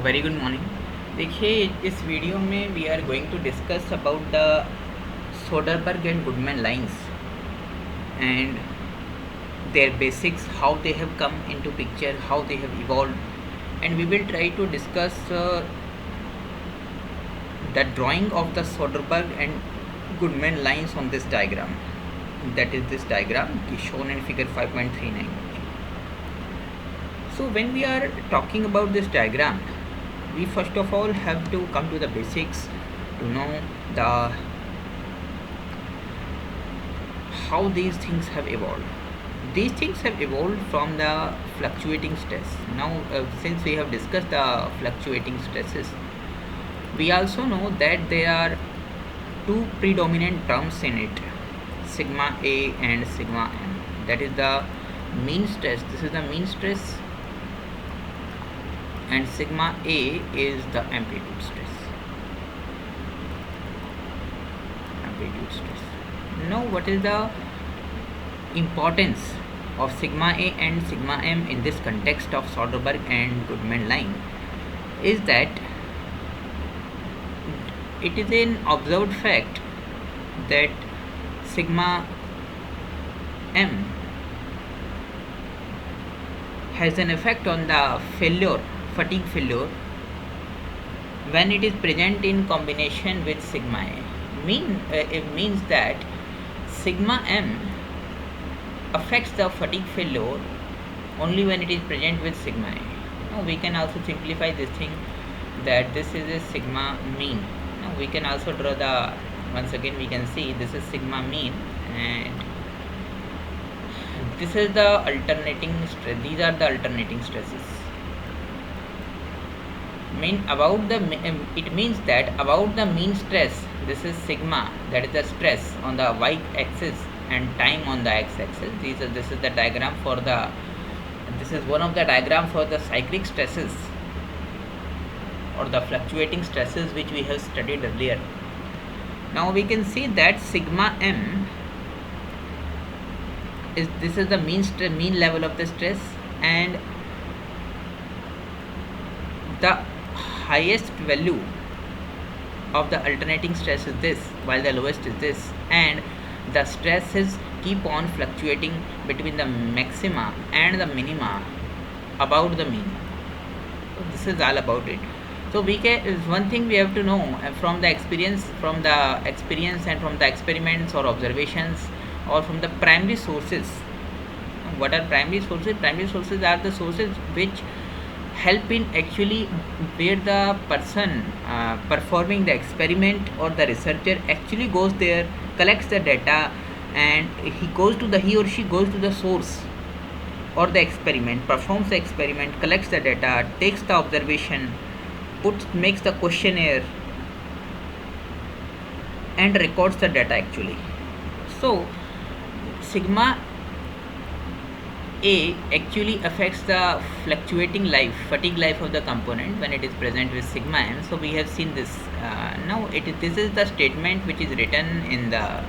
Very good morning. देखिए, इस video में we are going to discuss about the Soderberg and Goodman lines and their basics, how they have come into picture, how they have evolved, and we will try to discuss the drawing of the Soderbergh and Goodman lines on this diagram. That is this diagram shown in figure 5.39. So when we are talking about this diagram, we first of all have to come to the basics to know the how these things have evolved. These things have evolved from the fluctuating stress. Now, since we have discussed the fluctuating stresses, we also know that there are two predominant terms in it, sigma A and sigma M. That is the mean stress. This is the mean stress, and sigma A is the amplitude stress. Amplitude stress. Now, what is the importance of sigma A and sigma M in this context of Soderbergh and Goodman line is that it is an observed fact that sigma M has an effect on the fatigue failure when it is present in combination with sigma A. It means that sigma M affects the fatigue failure only when it is present with sigma A. Now we can also simplify this thing that this is a sigma mean. Now we can also draw the, once again we can see this is sigma mean and this is the alternating stress. These are the alternating stresses. It means that about the mean stress, this is sigma, that is the stress on the y axis and time on the x axis. This is the diagram for the, this is one of the diagram for the cyclic stresses or the fluctuating stresses which we have studied earlier. Now we can see that sigma M is, this is the mean level of the stress, and the highest value of the alternating stress is this, while the lowest is this, and the stresses keep on fluctuating between the maxima and the minima about the mean. So this is all about it. So we can, one thing we have to know from the experience and from the experiments or observations or from the primary sources. What are primary sources? Primary sources are the sources which help in actually where the person performing the experiment or the researcher actually goes there, collects the data, and he or she goes to the source or the experiment, performs the experiment, collects the data, takes the observation, makes the questionnaire and records the data actually. So sigma A actually affects the fluctuating fatigue life of the component when it is present with sigma M. So we have seen this. Now this is the statement which is written in the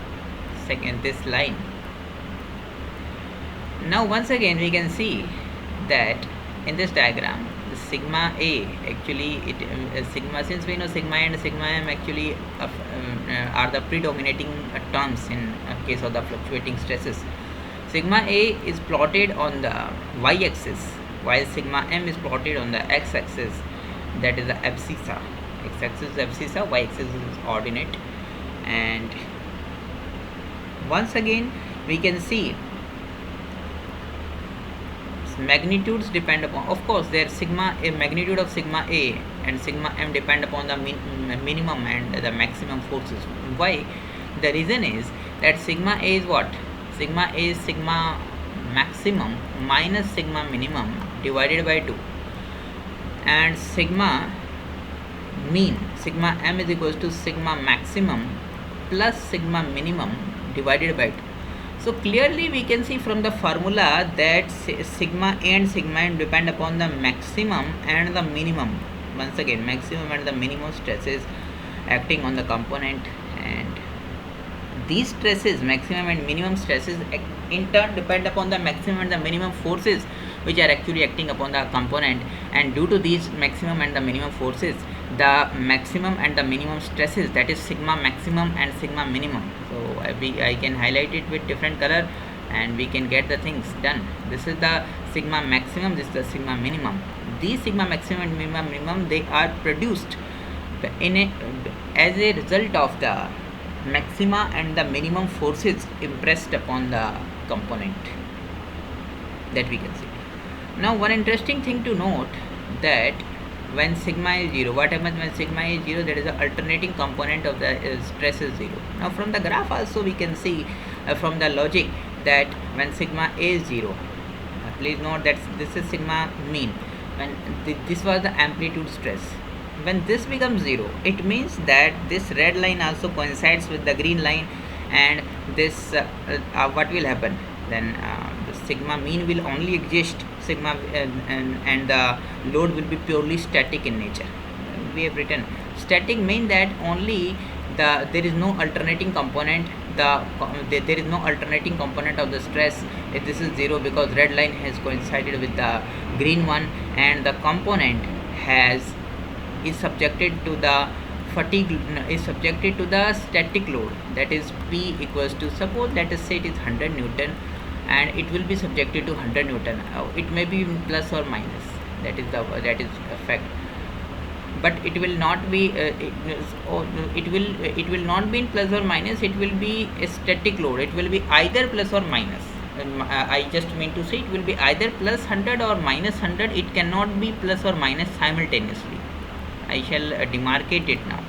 this line. Now once again we can see that in this diagram the sigma A actually sigma, since we know sigma and sigma M actually are the predominating terms in case of the fluctuating stresses. Sigma A is plotted on the y-axis, while sigma M is plotted on the x-axis, that is the abscissa. X-axis is abscissa, y-axis is ordinate. And once again we can see magnitudes depend upon, of course, their magnitude of sigma A and sigma M depend upon the minimum and the maximum forces. Why? The reason is that sigma A is what? Sigma A is sigma maximum minus sigma minimum divided by 2, and sigma mean, sigma M is equals to sigma maximum plus sigma minimum divided by 2. So clearly we can see from the formula that sigma A and sigma M depend upon the maximum and the minimum. Once again, maximum and the minimum stresses acting on the component, and these stresses, maximum and minimum stresses, in turn depend upon the maximum and the minimum forces which are actually acting upon the component, and due to these maximum and the minimum forces, the maximum and the minimum stresses, that is sigma maximum and sigma minimum. So I can highlight it with different color and we can get the things done. This is the sigma maximum, this is the sigma minimum. These sigma maximum and minimum, they are produced as a result of the maxima and the minimum forces impressed upon the component, that we can see. Now one interesting thing to note, that when sigma is 0, what happens when sigma is 0? That is the alternating component of the stress is 0. Now from the graph also we can see from the logic that when sigma is 0, please note that this is sigma mean, when this was the amplitude stress. When this becomes 0, it means that this red line also coincides with the green line, and this what will happen then? The sigma mean will only exist, sigma and the load will be purely static in nature. We have written static mean that only there is no alternating component, there is no alternating component of the stress if this is 0, because red line has coincided with the green one, and the component is subjected to the fatigue, is subjected to the static load, that is P equals to, suppose let us say it is 100 Newton, and it will be subjected to 100 Newton. It may be plus or minus, that is a fact, but it will not be it will not be in plus or minus, it will be a static load, it will be either plus or minus. I just mean to say it will be either plus 100 or minus 100, it cannot be plus or minus simultaneously. I shall demarcate it now.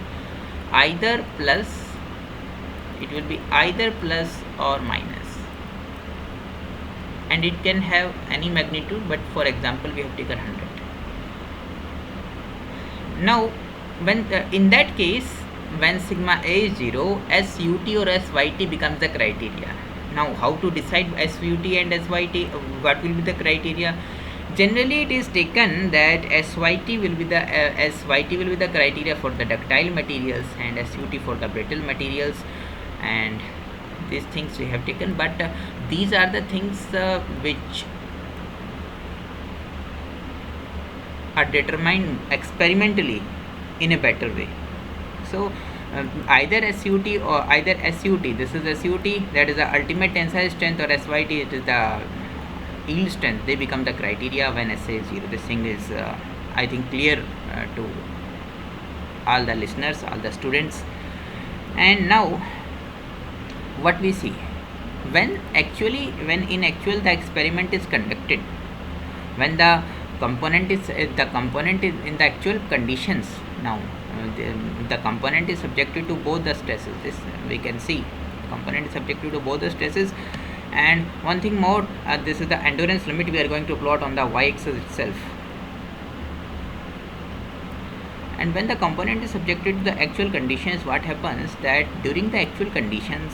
Either plus, it will be either plus or minus, and it can have any magnitude, but for example we have taken 100. Now when in that case, when sigma a is 0, SUT or SYT becomes the criteria. Now how to decide SUT and SYT? What will be the criteria? Generally it is taken that SYT will be the criteria for the ductile materials and SUT for the brittle materials, and these things we have taken, but these are the things which are determined experimentally in a better way. So either SUT or either SUT, this is SUT, that is the ultimate tensile strength, or SYT, it is the yield strength, they become the criteria when SA is 0. This thing is I think clear to all the listeners, all the students. And now what we see, when in actual the experiment is conducted, when the component is in the actual conditions, now the component is subjected to both the stresses. This we can see, component is subjected to both the stresses. And one thing more, this is the endurance limit we are going to plot on the y-axis itself. And when the component is subjected to the actual conditions, what happens that during the actual conditions,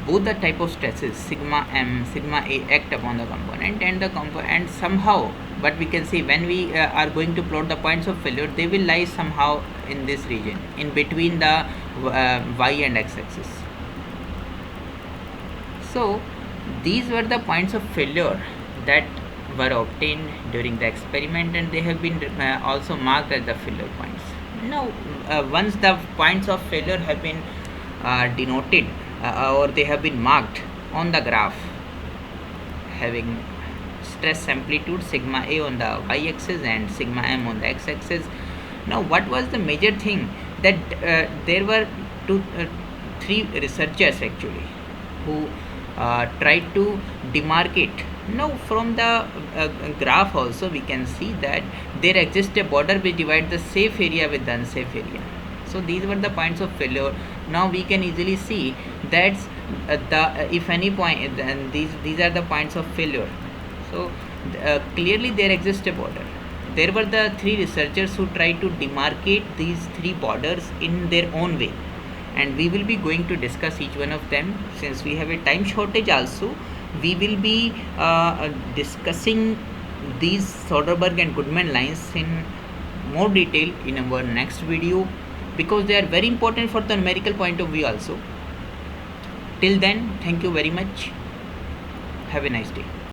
both the type of stresses, sigma m, sigma a, act upon the component, and somehow, but we can see when we are going to plot the points of failure, they will lie somehow in this region, in between the y and x axis. So these were the points of failure that were obtained during the experiment, and they have been also marked as the failure points. Now once the points of failure have been denoted or they have been marked on the graph, having stress amplitude sigma a on the y-axis and sigma m on the x-axis. Now what was the major thing, that there were three researchers actually who tried to demarcate. Now from the graph also we can see that there exists a border which divides the safe area with the unsafe area. So these were the points of failure. Now we can easily see that if any point, then these are the points of failure. So clearly there exists a border. There were the three researchers who tried to demarcate these three borders in their own way, and we will be going to discuss each one of them. Since we have a time shortage also, we will be discussing these Soderberg and Goodman lines in more detail in our next video, because they are very important for the numerical point of view also. Till then, thank you very much. Have a nice day.